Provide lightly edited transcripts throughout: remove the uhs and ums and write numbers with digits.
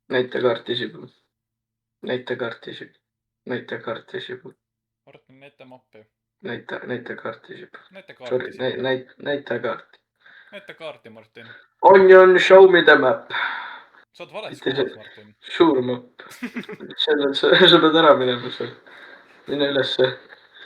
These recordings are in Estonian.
näita kaarti Sibul. näita kaarti Sibul. näita kaarti Sibul. Martin, näita mappi. näita kaarti Sibul. Näita kaarti Sibul. näita kaarti. näita kaarti, Martin. Onion, show me the map. sa oled vales kohas, Martin. Suur map. sa pead ära minema seal. Mine ülesse.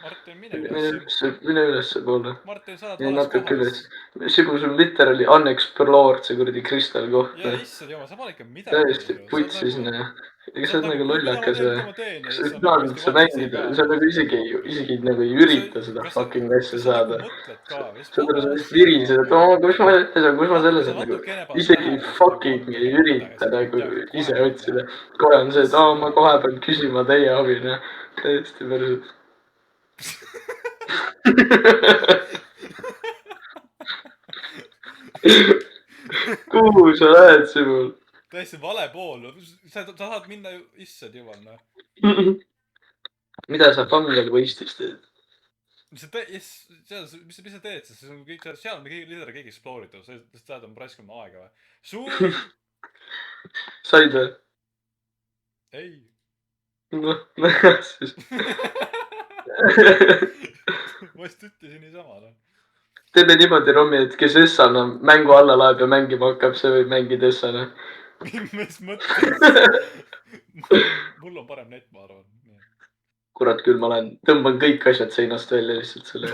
Martin, mine ülesse. Mine ülesse poole. Martin, sa oled vales kohas. Sibul, sul literally unexplored see kuradi kristal koht. ja issand jumal, sa pole ikka midagi. täiesti putsis, näe. Ega sa oled nagu lollakas või? Kas sa plaanid seda mängida, sa nagu isegi nagu ei ürita seda fucking asja saada. sa lihtsalt virised, et kus ma selles on nagu, isegi fucking ei ürita nagu ise otsida. kohe on see, et ma kohe pean küsima teie abi, noh. täiesti päriselt. kuhu sa lähed, Sibul? täiesti vale pool. sa tahad minna ju, issand jumal, noh. mida sa Fungal Waste'is teed? mis sa teed, sest see on kõik seal, me keegi explore'id, sa tahad on raiskama aega või? Suur! said või? ei. noh, siis. ma just ütlesin niisama, noh. teeme niimoodi, Rommi, et kes Essana mängu alla laeb ja mängima hakkab, see võib mängida Essana. mis mõttes? mul on parem net, ma arvan. kurat küll, ma tõmban kõik asjad seinast välja lihtsalt selle.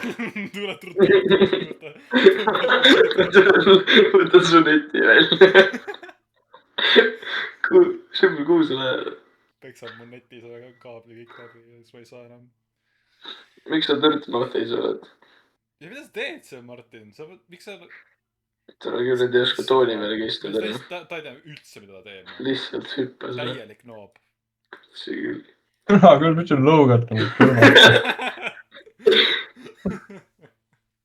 võtan su neti välja. kuhu sa lähed? peksab mu netis, aga kaabli kõik läbi ja siis ma ei saa enam. miks sa törtmahtis oled? ja mida sa teed seal, Martin? miks sa... täna küll ei oska tooli peale istuda. ta ei tea üldse, mida ta teeb. lihtsalt hüppas. täielik noob. see küll. Kuna küll, mis on lõugatanud kõrval.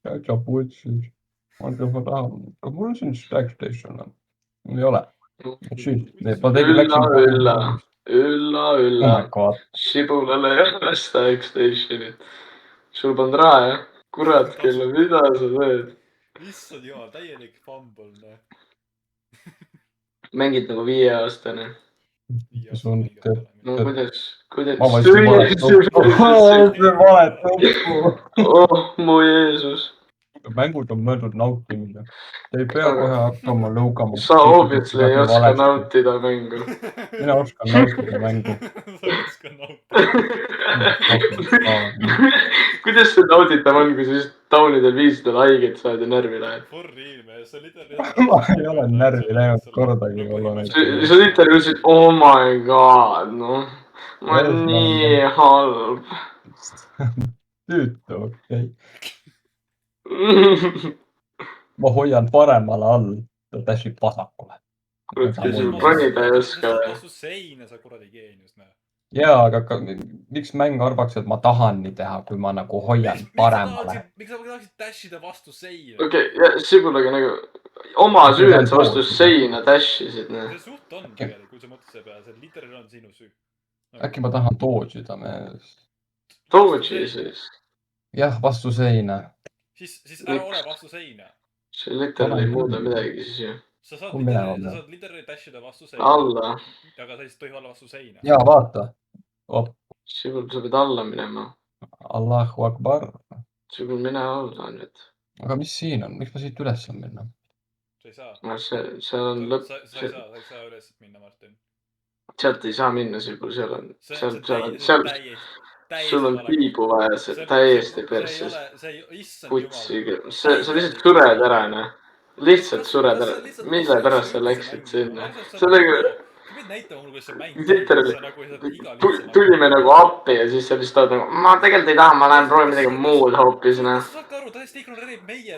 Täitsa putsis. Ma tahan, kas mul on siin Stack Station? Ei ole. Ülla. Sibulale ei ole Stack Stationit. sul polnud raha, jah? kurat küll, mida sa teed? issand jumal, täielik fumble, noh. mängid nagu 5-aastane. no kuidas? ma võtsin valet lõppu. oh mu Jeesus. mängud on mõeldud nautimise. Te ei pea kohe hakkama lõugama. sa obviously ei oska nautida mängu. mina oskan nautida mängu. sa oskan nautida. kuidas see nauditav on, kui sa siis taunidel viisidel haiget saad ja närvi lähed? For real, mees, sa ma ei ole närvi läinud kordagi. sa literally ütlesid, oh my god, noh. ma olen nii halb. tüütu, okei. ma hoian paremale all, ta täsib vasakule. kurat, kui sul ronida ei oska. vastu seina, sa kuradi geenius, näe. jaa, aga miks mäng arvaks, et ma tahan nii teha, kui ma nagu hoian paremale? miks sa tahaksid dashida vastu seina? okei, Sibulaga nagu oma süü, et sa vastu seina dashisid. see suht on tegelikult, kui sa mõtled selle peale, see literally on sinu süü. äkki ma tahan dodge'ida mees. Dodge'i siis? jah, vastu seina. siis ära ole vastu seina. see literally ei muuda midagi siis ju. sa saad literally dashida vastu seina. alla. aga sa ei tohi olla vastu seina. jaa, vaata. Sibul, sa pead alla minema. Allahu Akbar. Sibul, mine alla nüüd. aga mis siin on? miks ma siit üles saan minna? sa ei saa. seal on lõpp. sa ei saa üles minna, Martin. sealt ei saa minna, Sibul, seal on. seal sul on piibu vaja, see täiesti perses. putsiga. sa lihtsalt sured ära, noh. lihtsalt sured ära. mille pärast sa läksid sinna? sellega. sa võid näitama mulle, kuidas sa mängid. tulime nagu appi ja siis sa lihtsalt oled nagu, ma tegelikult ei taha, ma lähen proovin midagi muud hoopis, noh. sa saad aru, täiesti ignoreerib meie.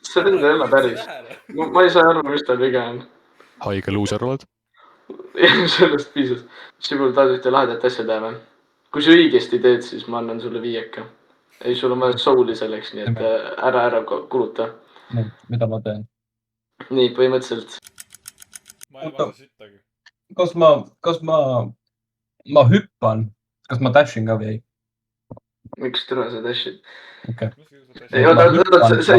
see vend ei ole päris. ma ei saa aru, mis tal viga on. haige luuser oled? sellest piisas. Sibul, tahad ühte lahedat asja teha või? kui sa õigesti teed, siis ma annan sulle 5. ei, sul on vaja souli selleks, nii et ära kuluta. mida ma teen? nii, põhimõtteliselt. ma ei vaata sittagi. kas ma hüppan? kas ma dashin ka või ei? miks türa sa dashid? okei. ei, oota, sa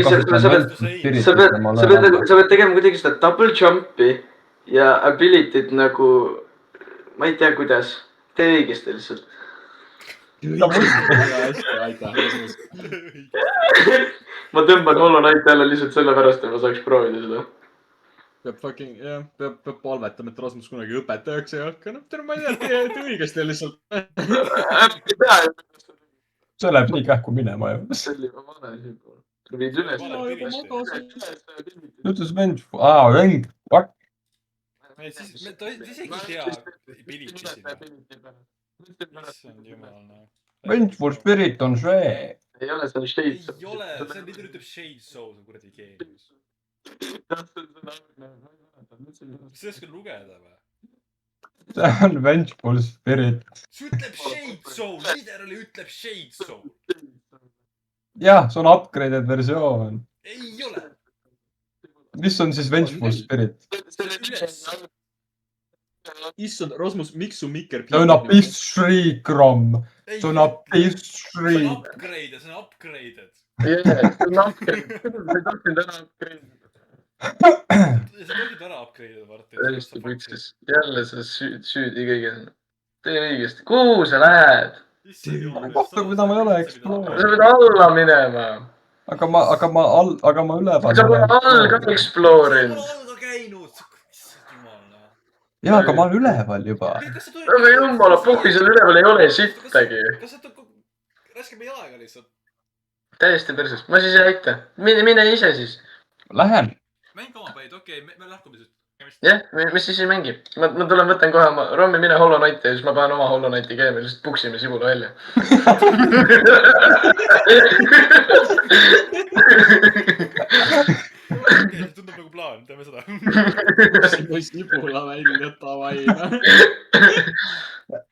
pead tegema kuidagi seda double jump'i ja ability'd nagu, ma ei tea, kuidas. tee õigesti lihtsalt . hästi , aitäh , Rasmus . ma tõmban Hollow Knighti alla lihtsalt sellepärast , et ma saaks proovida seda . peab fucking , jah , peab palvetama , et Rasmus kunagi õpetajaks ei hakka . noh , ma ei tea , tee õigesti lihtsalt . see läheb nii kähku minema ju . see oli juba vale sümbol . sa viid üles . ütles Vengeful , Veng , what ? siis ta isegi ei tea ability sinna . issand jumal , noh . Vengeful Spirit on see . ei ole seal shade . ei ole , see liider ütleb Shade Soul , see on kuradi geenius . sa ei oska lugeda või ? see on Vengeful Spirit . see ütleb Shade Soul , literally ütleb Shade Soul . jah , see on upgraded versioon . ei ole . mis on siis Vengeful Spirit ? üles . issand , Rasmus , miks su mikker . see on Abyss Shriek , Rom . ei see on Abyss see on Shriek . upgrade , see on upgraded . see on upgrade . sa ei tahtnud ära upgrade'ida . sa tohid ära upgrade'ida , Martin . täiesti putsis . jälle sa süüdi kõiges . tee õigesti . kuhu sa lähed ? kohta , mida ma ei ole explore . sa pead alla minema . aga ma üleval sa pole all ka explore inud . sa pole all ka käinud . issand jumal , noh . jaa , aga ma olen üleval juba . aga jumala puhki , seal üleval ei ole sittagi . kas sa raske meie aega lihtsalt ? täiesti perses . ma siis ei aita . mine ise siis . Lähen . mäng omapäid , okei , me lahkume siis . jah , mis siis ei mängi . ma tulen , võtan kohe oma , Rommi , mine Hollow Knighti ja siis ma panen oma Hollow Knighti game'i , lihtsalt puksime Sibula välja . okei , see tundub nagu plaan , teeme seda . Sibula välja , davai .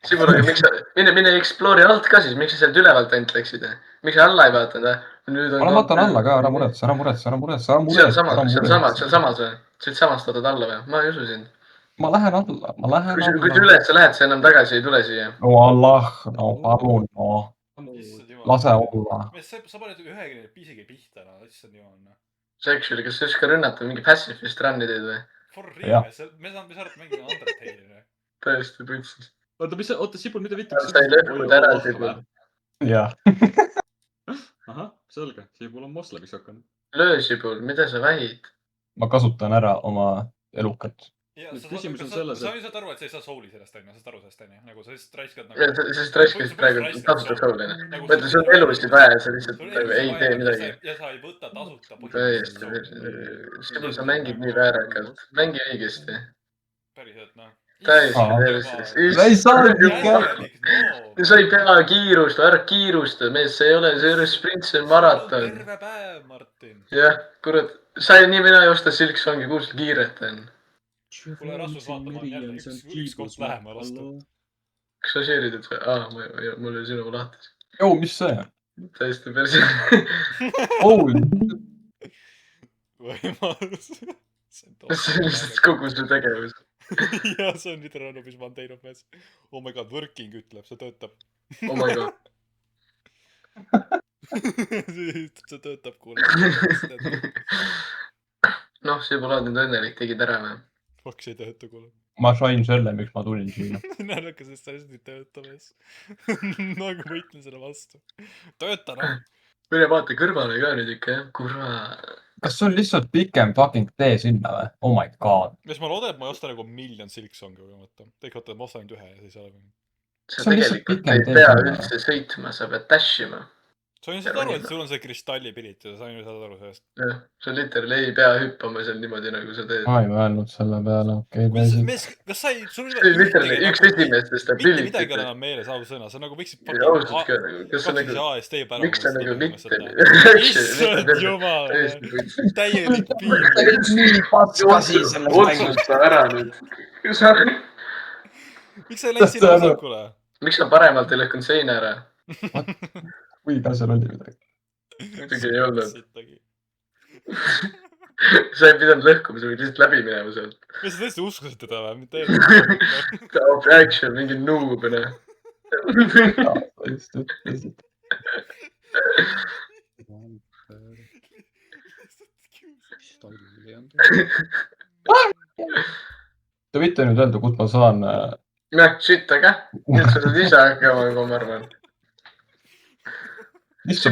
Sibula , miks sa , mine Explore'i alt ka siis , miks sa sealt ülevalt ainult läksid ? miks sa alla ei vaadanud ? ma vaatan alla ka , ära muretse , ära muretse , ära muretse , ära muretse . sealsamas või ? sealtsamast vaatad alla või ? ma ei usu sind . ma lähen alla , ma lähen kui sa alla . üles lähed , sa enam tagasi ei tule siia . no Allah , no palun , no issand jumal . lase olla . mees , sa paned ühegi isegi pihta , no issand jumal , noh . sa actually , kas sa ei oska rünnata , mingi pacifist run'i teed või ? For real , me saame mängida Undertale'i , noh . täiesti putsis . oota , Sibul , mida vittu ? sa ei lõhkunud ära , Sibul . jah . ahah , selge , Sibul on moslemiks hakanud . löö , Sibul , mida sa vähid ? ma kasutan ära oma elukat . ja Nüüd sa küsimus on sa selles, sa et- saad aru , et sa ei saa soul'i sellest , onju , sa saad aru sellest , onju , nagu sa lihtsalt raiskad ja nagu . sa siis raiskasid praegu tasuta soul'ina . mõtle , sul on elusid vaja ja sa lihtsalt nagu ei tee midagi . ja sa ei võta tasuta täiesti . Sibul , sa mängid nii väärakalt . mängi õigesti . päriselt , noh . Aa. täiesti sa ei saa ju no . sa ei pea kiirustama , ära kiirusta , mees , see ei ole , see ei ole sprint , see on maraton . terve päev , Martin . jah , kurat , sa nii mina ei osta Silksongi , kus sul kiiret on ? Kuule, Rasmus, vaata, ma olen jälle üks koht lähemal astunud. kas sa share'id või ? mul oli sinu lahti . joo , mis see ? täiesti perse . holy , võimalus . see on lihtsalt kogu su tegevus . ja see on literaalne , mis ma olen teinud , mees . Oh my god , working ütleb , see töötab . Oh my god . see töötab , kuule . noh , see pole nüüd õnnelik , tegid ära või ? Fuck , see ei tööta , kuule . ma sain selle , miks ma tulin siia . naljakas , et sa lihtsalt ei tööta , mees . nagu võitlen selle vastu . tööta , noh . mine vaata kõrvale ka nüüd ikka , jah . kurat . kas see on lihtsalt pikem fucking tee sinna või ? Oh my god . mees , ma loodan , et ma ei osta nagu miljon Silksongi või mõtle . tegelikult ma ostan ainult ühe ja siis ei ole . sa See on lihtsalt tegelikult pikem ei tee pea sinna. üldse sõitma , sa pead dash ima . sa võin saada aru , et sul on see kristallipilit ja sa ju saad aru sellest . jah , sa literally ei pea hüppama seal niimoodi , nagu sa teed . ma ei mõelnud selle peale , okei mees okay, , kas sa ei , sul see on literally üks esimestest mitte midagi ei ole ability'test . enam meeles , ausõna , sa nagu võiksid . ausalt ka nagu , kas sa nagu , ASD pärast . miks sa nagu mitte . issand jumal , täielik piir . nii paskasi selles mängus . otsusta ära nüüd . sa , miks sa ei läinud sinna vasakule ? miks sa paremalt ei lõhkunud seina ära ? või ka seal oli midagi . muidugi ei olnud . sittagi . sa ei pidanud lõhkuma , sa võid lihtsalt läbi minema sealt . kas sa tõesti uskusid teda või ? mitte täielikult . Action , mingi noob , noh . just ütlesid . Te võite nüüd öelda, kust ma saan Jah, shit, aga nüüd sa saad ise hakkama juba, ma arvan. Sa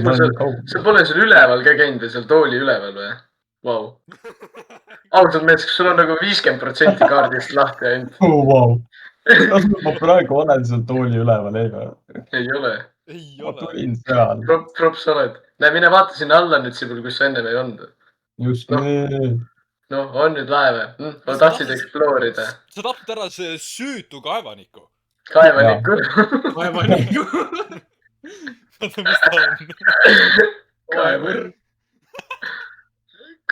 pole seal üleval ka käinud või seal tooli üleval või? Vau. Ausalt mees, kas sul on nagu 50% kaardist lahti ainult? Oh, wow. Kas ma praegu olen seal tooli üleval, ei või? Ei ole. Ma tulin seal. Props oled. Näe, mine vaata sinna alla nüüd Sibul, kus sa enne ei olnud. Just nii. Noh, on nüüd laev. Ma tahtsid explore'ida. Sa tapsid ära see süütu kaevaniku. Kaevaniku. Kaevaniku. Vaata, mis ta on. Kaevõr.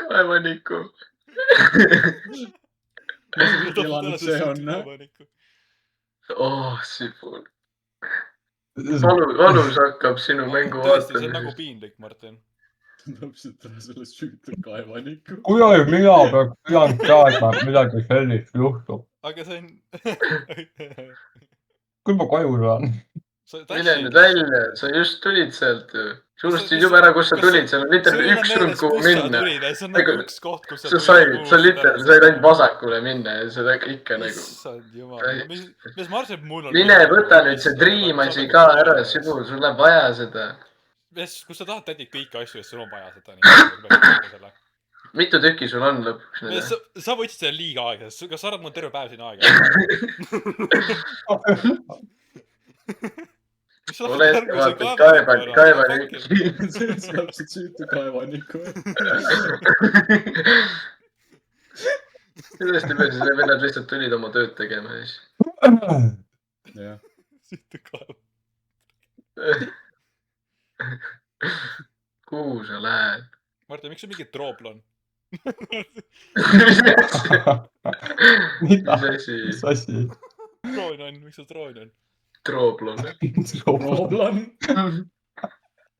Kaevaniku. Elanud see on. Oh, Sibul. Valus hakkab sinu mängu tõesti, see on nagu vaatamisest. piinlik, Martin. Täpselt ära selle süütu kaevaniku. Kuidagi mina peaks pidanud teadma, et midagi sellist juhtub. Aga see on... Kui ma koju saan? Mine nüüd välja, sa just tulid sealt ju. Sa unustasid juba ära, kus sa tulid, seal on literally üks rund, kuhu minna. See on nagu üks koht, kus sa said ainult vasakule minna ja seda ikka nagu. Issand jumal. Mis Martin mul on... Mine võta nüüd see Dream asi ka ära, Sibul, sul läheb vaja seda. Kus sa tahad tädid kõiki asju, sul on vaja seda. Mitu tükki sul on lõpuks? Sa võtsid selle liiga aeglaselt, kas sa arvad, mul terve päev siin aega? Oled vaatad kaevaniku. See on täpselt süütu kaevaniku. Kuidas te peale selle vennad lihtsalt tulid oma tööd tegema siis? Jah. Süütu kaevaniku. Kuhu sa lähed? Martin, miks sul mingi troopl on? Mida? Mis Mis asi? Troon on, miks sul troon on? Trooblon. Trooblan.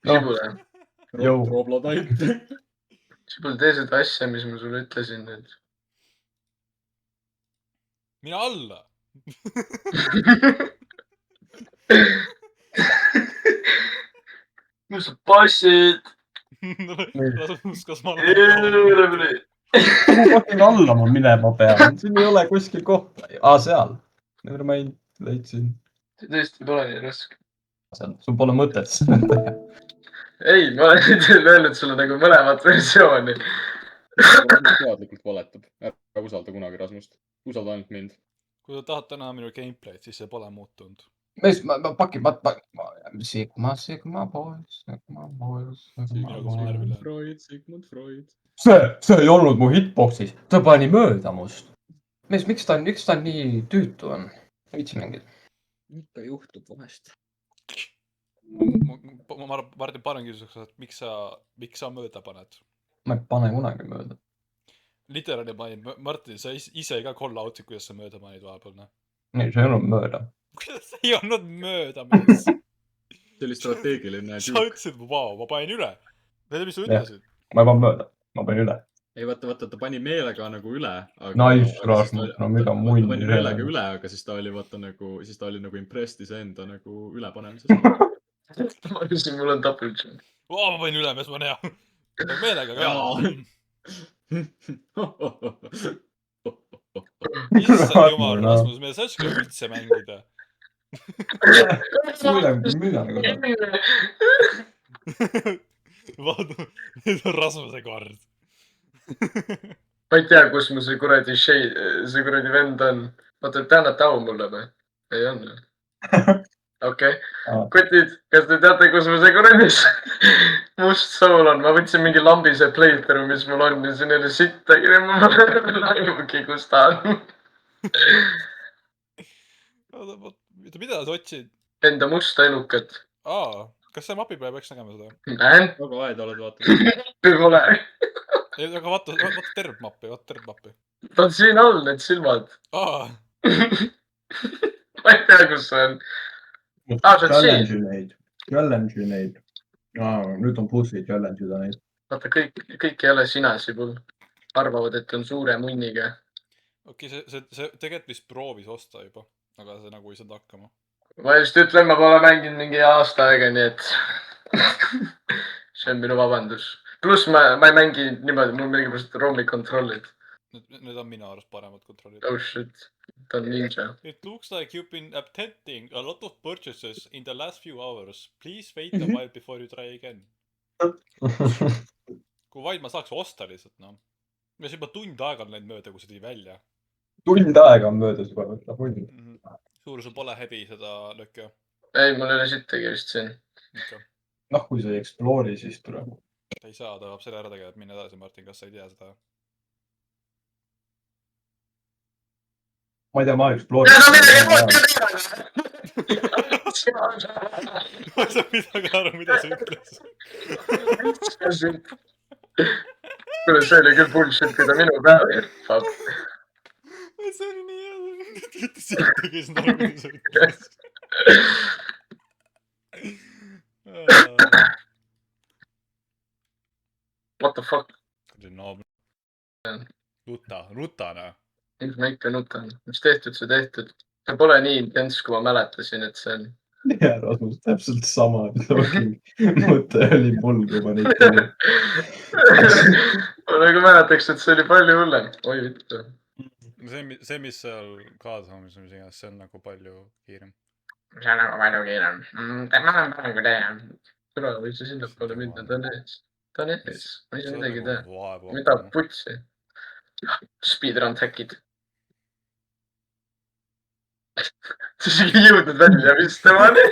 Sibule. Trooblad ainult. Sibul, tee seda asja, mis ma sulle ütlesin nüüd. Mine alla! Kus sa passid? Kas ma olen... Kuhu fucking alla ma minema pean? Siin ei ole kuskil kohta. Seal. Nevermind, leidsin. See tõesti pole nii raske. Sul pole mõtet seda teha. Ei, ma olen öelnud sulle nagu mõlemat versiooni. Teadlikult valetab. Ära usalda kunagi Rasmust. Usalda ainult mind. Kui sa tahad täna minu gameplay'd, siis see pole muutunud. Mees, ma pakin, Sigma boys. Sigmund Freud. See ei olnud mu hitboxis. Ta pani mööda must. Mees, miks ta nii tüütu on? Viitsi mängida. Ikka juhtub vahest. Ma Martin panen küsimuseks, et miks sa mööda paned? Ma ei pane kunagi mööda. Literaali panin, Martin, sa ise ka call out'id, kuidas sa mööda panid vahepeal, noh? Ei, see ei olnud mööda. Kuidas see ei olnud mööda, mees? See oli strateegiline. Sa ütlesid, vau, ma panin üle. Tead, mis sa ütlesid? Ma ei pannud mööda, ma panin üle. Ei, vaata, ta pani meelega nagu üle. Nice, Rasmus, no mida munni. Ta pani meelega üle, aga siis ta oli vaata nagu, siis ta oli nagu impressed iseenda nagu ülepanemisest. Ma arvasin, mul on double jump. Ma panin üle, mees, ma on hea. Meelega ka. Issand jumal, Rasmus, me ei saa ka üldse mängida. Vaata, nüüd on Rasmuse kord. Ma ei tea, kus mu see kuradi vend on. Vaata, te annate au mulle või? Ei on ju? Okei. Kutid, kas te teate, kus mu see kuradi must soul on? Ma võtsin mingi lambise playthrough, mis mul on ja siin ei ole sittagi. Ma olen aimugi, kus ta on. Mida sa otsid? Enda musta elukat. Kas see mapi peal peaks nägema seda? Näen? Väga aeda oled vaatama. Pole. Aga vaata terve mappi. Ta on siin all, need silmad. Ma ei tea, kus see on. See on siin. Challenge neid. Nüüd on plussi challenge'ida neid. Vaata, kõik ei ole sina, Sibul. Arvavad, et on suure munniga. Okei, see tegelikult vist proovis osta juba, aga see nagu ei saanud hakkama. Ma just ütlen, ma pole mänginud mingi aasta aega, nii et see on minu vabandus. Pluss ma ei mängi niimoodi, mul millegipärast ROM-i kontrollid. Need on minu arust paremad kontrollid. Oh shit, ta on ninja. It looks like you've been attempting a lot of purchases in the last few hours. Please wait a while before you try again. Kui vaid ma saaks osta lihtsalt, noh. Mis juba tund aega on läinud mööda, kui see tuli välja. Tund aega on möödas juba, võtab hundi. Suur, sul pole häbi seda lööki? Ei, mul ei ole sittagi vist siin. Noh, kui sa ei explore'i, siis tuleb. Ta ei saa, ta peab selle ära tegema, et minna edasi, Martin, kas sa ei tea seda? Ma ei tea, ma explore'i. Ma ei saa midagi aru, mida sa ütles. Kuule, see oli küll bullshit, kui ta minu päeva jõpab. See oli nii hea. Mitte siit ei käis aru, mida sa ütles. What the fuck? Nuta, noh. Miks ma ikka nutan? Mis tehtud, see tehtud. See pole nii intens, kui ma mäletasin, et see on. Ja, Rasmus, täpselt sama. Mõte oli mul, kui ma neid tegin. Ma nagu mäletaks, et see oli palju hullem. Oi, vittu. See, mis seal kaasaamis on, see on nagu palju kiirem. See on nagu palju kiirem. Ma olen parem kui teie. Tule, võid sa sinna poole minna, ta on ees. Ta on ees. Ma ei saa midagi teha. Mida putsi? Speedrun hackid. Sa isegi ei jõudnud välja vist temani.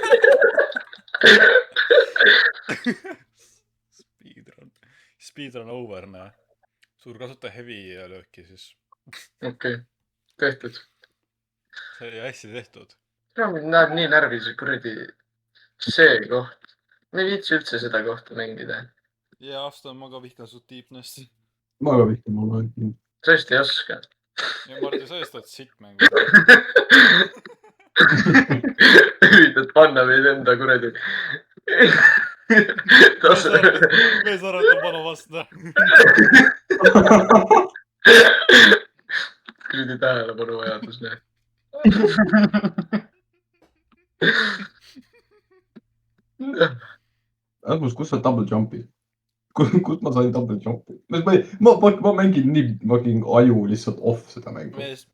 Speedrun over, näe. Suur kasuta heavy lööki siis. Okei, tehtud. See oli hästi tehtud. Näeb nii närvis, kuradi see koht. Ma ei viitsi üldse seda kohta mängida. Ja, Aston, ma ka vihkan su tiipnest. Ma ka vihkan mulle. Tõesti ei oska. Ja Martin, sa eest oled sitt mängu. Üritad panna meid enda kuradi. Mees arvatab vana vastu. Kuradi tähelepanu vajadus, näe. Rasmus, kus sa double jump'id? Kus ma sain double jump'i? Ma mängin nii, ma mängin aju lihtsalt off seda mängu. Mees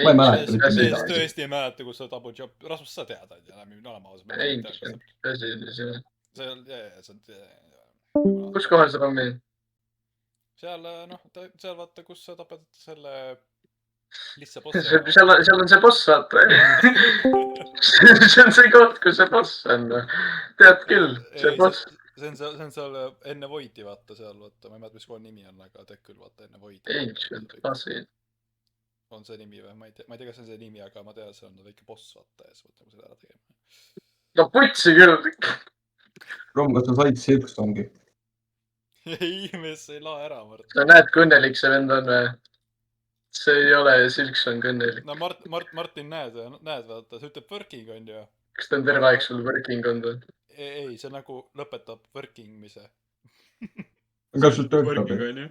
Ma ei mäleta mitte midagi. tõesti ei mäleta, kus sa double jump. Rasmus, sa tead, et oleme ausad. Ei, asi oli see. See on... Kus kohal sa on meil? Seal, noh, seal vaata, kus sa tapad selle lihtsa bossi. Seal on see boss, vaata. See on see koht, kus see boss on. Tead küll, see boss. See on seal enne Voidi, vaata seal, vaata. Ma ei mäleta, mis kohe nimi on, aga tead küll, vaata, enne Voidi. Ancient Basil. On see nimi või? Ma ei tea, kas see on see nimi, aga ma tean, see on väike boss, vaata, ja siis võtame selle ära tegema. No putsi küll! Rom, kas sa said Silkstongi? Ei, mees, ei laa ära, Mart. Sa näed, kui õnnelik see vend on või? See ei ole Silkson õnnelik. No Martin näed, vaata, see ütleb working on ju. Kas ta on terve aeg sul working olnud? Ei, see nagu lõpetab working mise. Kas sul töötab? Working on ju?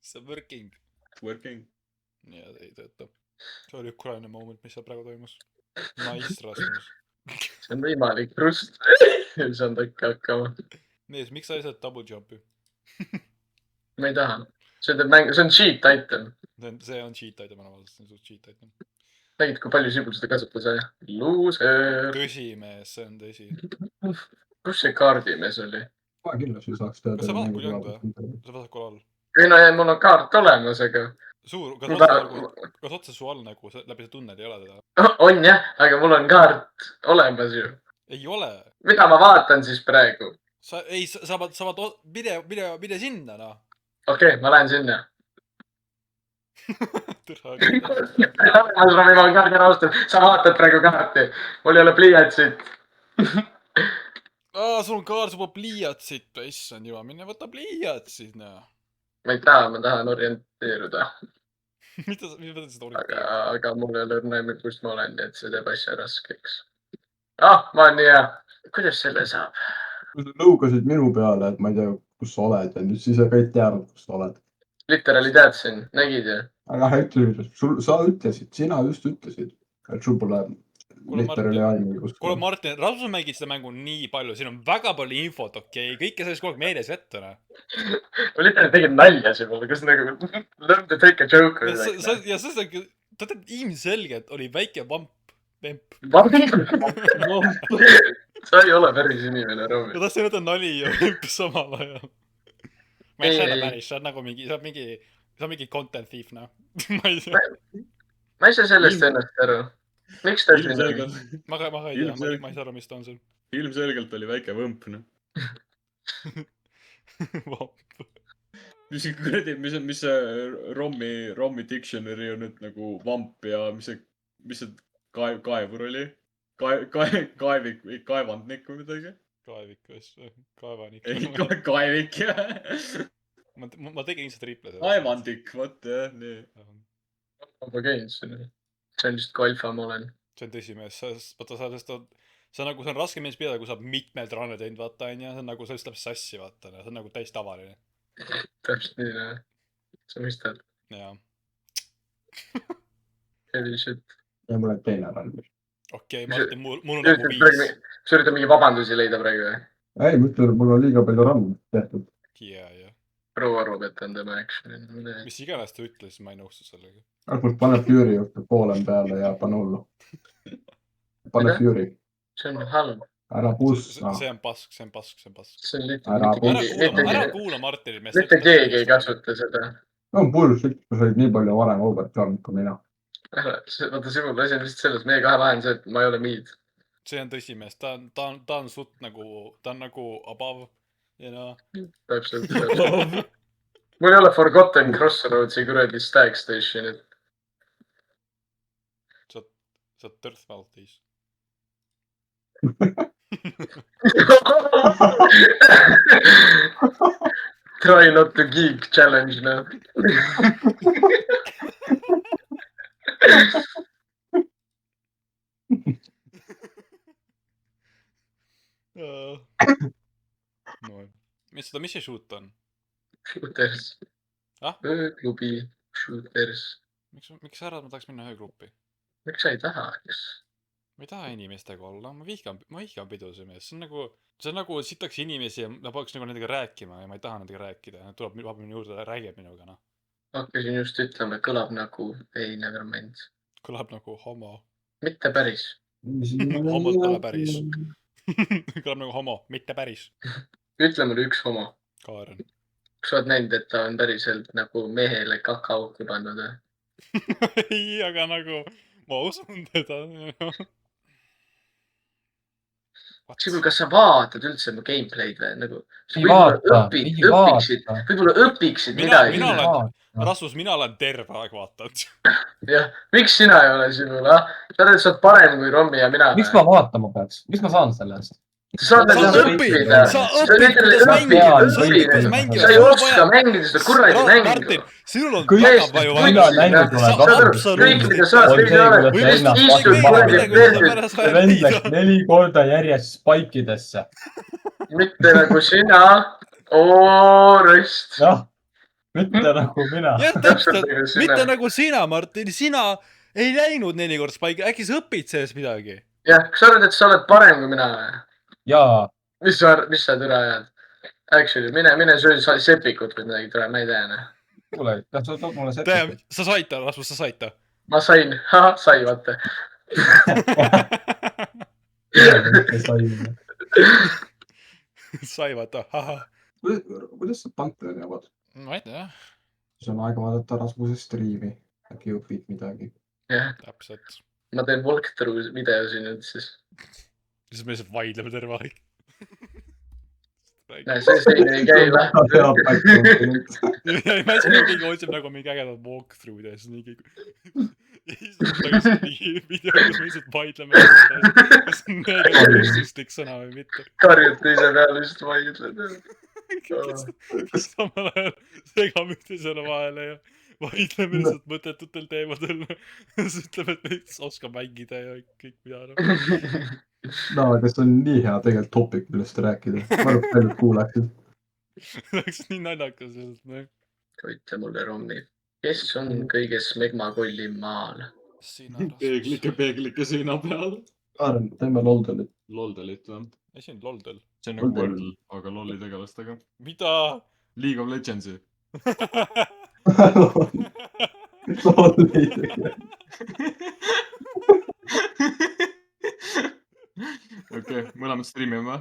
See on working. Working. Nii, ei tööta. See oli Ukraina moment, mis seal praegu toimus. Nice, Rasmus. See on võimalik, Rust. Ei saanud ikka hakkama. Mees, miks sa ei saa double jumpi? Ma ei taha. See on cheat item. See on cheat item, ma vaatasin, see on suht cheat item. Nägid, kui palju sibul seda kasutas, jah? Loser. Tõsi, mees, see on tõsi. Kus see kaardimees oli? Ma kindlasti saaks teada. Kas sa vasakul ei olnud või? Sa vasakul all? Ei no, mul on kaart olemas, aga... Suur, kas otsa su all nagu läbi see tunnel ei ole teda? On jah, aga mul on kaart olemas ju. Ei ole. Mida ma vaatan siis praegu? Sa saad mine sinna, noh. Okei, ma lähen sinna. Türa. Sa vaatad praegu kaarti. Mul ei ole pliiatsit. Sul on kaart, sul pole pliiatsit. Issand juba, mine võta pliiatsit, noh. Ma ei taha, ma tahan orienteeruda. Mida seda orienteeruda? Aga mul ei ole õrna, kust ma olen, nii et see teeb asja raskeks. Ma olen nii hea. Kuidas selle saab? Kui sa lõugasid minu peale, et ma ei tea, kus sa oled, siis sa ka ei teadnud, kus sa oled. Literaali teadsin, nägid ju? Aga sa ütlesid, sina just ütlesid, et sul pole literaali aimu. kuule Martin, Rasmus mängid seda mängu nii palju, siin on väga palju infot, okei, kõike sellest kogu aeg meeles jätta, noh. ma lihtsalt tegin nalja sinule, kas nagu learn to take a joke või midagi. ja see on, ta teeb ilmselgelt oli väike vamp. sa ei ole päris inimene, Romi. ma tahtsin öelda nali ja vamp samal ajal. ma ei saa päris, sa oled mingi content thief, noh. ma ei saa. ma ei saa sellest ennast aru. miks ta siin on? ma ka ei tea, ma ei saa aru, mis ta on sul. ilmselgelt oli väike võmp, noh. Vamp. mis see Rommi dictionary on nüüd nagu vamp ja mis see kaevur oli? Kaevandnik või midagi? Kaevik, kaevanik. ei, kaevik, jah. ma tegin lihtsalt triple. Kaevandik, vot jah, nii. ma käin siin. see on lihtsalt kui alfa ma olen. see on tõsi mees, vaata see on raske mees pidada, kui sa oled mitmelt ranna teinud, vaata, onju. see on nagu, see läheb sassi, vaata. see on nagu täis tavaline. täpselt nii, jah. sa mõistad. jaa. Heavy shit. ja mul on teine rann. okei, Martin, mul on nagu 5. sa üritad mingi vabandusi leida praegu, või? ei, ma ütlen, mul on liiga palju rann tehtud. jah. proua arvab, et on tema action. mis iganes ta ütles, ma ei nõustu sellega. Argus, pane Fury juurde poolem peale ja pane hullu. pane Fury. see on halb. ära pussa. see on pask. see on ära kuula Martinit. mitte keegi ei kasuta seda. no bullshit, sa olid nii palju varem overcharmed kui mina. vaata, sinul asi on lihtsalt selles, meie kahe vahe on see, et ma ei ole mid. see on tõsi mees, ta on suht nagu, ta on nagu above, you know. täpselt. mul ei ole Forgotten Crossroadsi kuradi Stag Stationit. sa oled Dirtmouthis. Try not to geek challenge, noh. mis see shoot on? Shooters. ööklubi Shooters. miks sa arvad, ma tahaks minna öögruppi? miks sa ei taha, kes? ma ei taha inimestega olla, ma vihkan pidusid mees, see on nagu sitaks inimesi ja ma peaks nagu nendega rääkima ja ma ei taha nendega rääkida, nad tuleb minu juurde ja räägib minuga, noh. hakkasin just ütlema, kõlab nagu, ei, never mind. kõlab nagu homo. mitte päris. Homolt pole päris. kõlab nagu homo, mitte päris. ütle mulle üks homo. Kaaren. kas sa oled näinud, et ta on päriselt nagu mehele kakaauku pannud või? ei, aga nagu ma usun teda. Sigur, kas sa vaatad üldse mu gameplay'd või? Nagu, võib-olla õpiksid midagi. Rasmus, mina olen terve aeg vaatanud. jah, miks sina ei ole sinul, ah? sa oled parem kui Rommi ja mina. miks ma vaatama peaks? Mis ma saan selle eest? sa õppida. sa ei oska mängida seda kuradi mängu. sinul on väga palju vend läks 4 korda järjest spikeidesse. mitte nagu sina. Rõst. jah, mitte nagu mina. jah, täpselt, mitte nagu sina, Martin. Sina ei läinud 4 korda spike'i, äkki sa õpid sellest midagi? jah, kas sa arvad, et sa oled parem kui mina või? jaa. mis sa türa ajad? Actually, mine söö sepikut või midagi, türa, ma ei tea, noh. kuule, kas sa tood mulle sepikut? sa said ta, Rasmus, sa said ta. ma sain, sai, vaata. sai, vaata, kuidas sa Pantheoni avad? ma ei tea. siis on aega vaadata Rasmuse striimi, äkki õpid midagi. jah, täpselt. ma teen walkthrough videosi nüüd siis. siis me lihtsalt vaidleme terve aeg. näe, see siin ei käi lahti. Imagine, et keegi otsib nagu mingi ägedat walkthrough'd ja siis nii mingi video, kus me lihtsalt vaidleme. kas on neegalistik sõna või mitte. karjute ise peale lihtsalt vaidled. samal ajal segame üksteisele vahele ja vaidleme lihtsalt mõttetutel teemadel. siis ütleme, et me oskame mängida ja kõik mida. no, aga see on nii hea tegelikult topic, millest rääkida. ma arvan, et paljud kuulaksid. see oleks nii naljakas. ütle mulle, Rommi, kes on kõige smegmakollim maal? peeglike seina peal . Kaaren , teeme loldelit . Loldelit või ? asi on loldel . see on nagu Loldel. LOL , aga LOL-i tegelastega . mida ? League of Legendsi . okei , mõlemad striimime või ?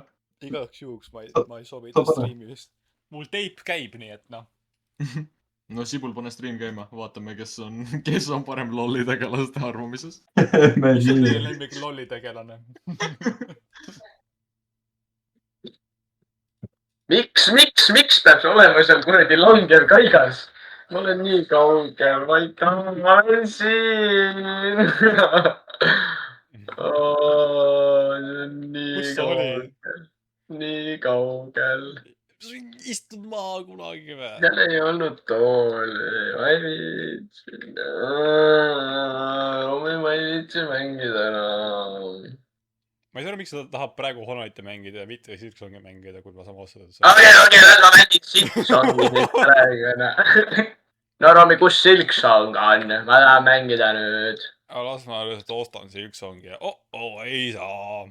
igaks juhuks ma ei soovita sa pane. striimimist . mul teip käib , nii et noh . no Sibul , pane striim käima , vaatame , kes on parem LOL-i tegelaste arvamises . me mis on teie nii . lemmik lolli tegelane ? miks peab see olema seal kuradi langev kaigas ? ma olen nii kaugel , ma ei taha , ma olen siin . nii kus sa olid ? kaugel , nii kaugel . istud maha kunagi või ? seal ei olnud tooli , ma ei viitsinud . ma ei viitsi mängida enam . ma ei saa aru , miks ta tahab praegu Honorit mängida ja mitte Silksongi mängida , kui ma saan otsustada . okei , las ma mängin Silksongi nüüd praegu , onju . no Romi , kus Silksong on ? ma tahan mängida nüüd . las ma lihtsalt ostan Silksongi ja ei saa .